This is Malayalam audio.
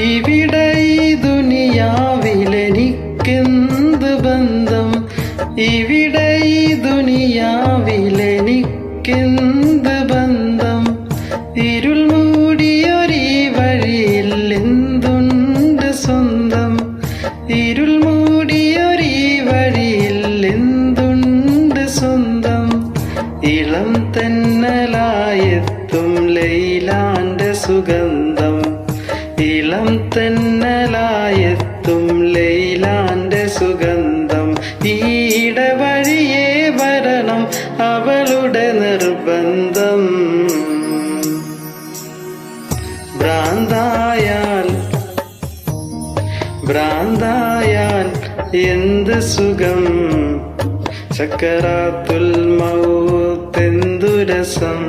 ഇവിടെ ഈ ദുനിയാവിലെനിക്കെന്ത് ബന്ധം, ഇവിടെ ഈ ദുനിയാവിലെനിക്കെന്ത് ബന്ധം. ഇരുൾ മൂടിയൊരീ വഴിയിൽ എന്തുണ്ട് സ്വന്തം, ഇരുൾ മൂടിയൊരീ വഴിയിൽ എന്തുണ്ട് സ്വന്തം. ഇളം തെന്നലായെത്തും ലൈലാന്റെ സുഗന്ധം, ഇളം തെന്നലായെത്തും ലൈലാന്റെ സുഗന്ധം. ഈട വഴിയേ വരണം അവളുടെ നിർബന്ധം. ഭ്രാന്തായാൽ എന്ത് സുഖം, സക്കറാത്തുൽ മൗത്ത് എന്തു രസം.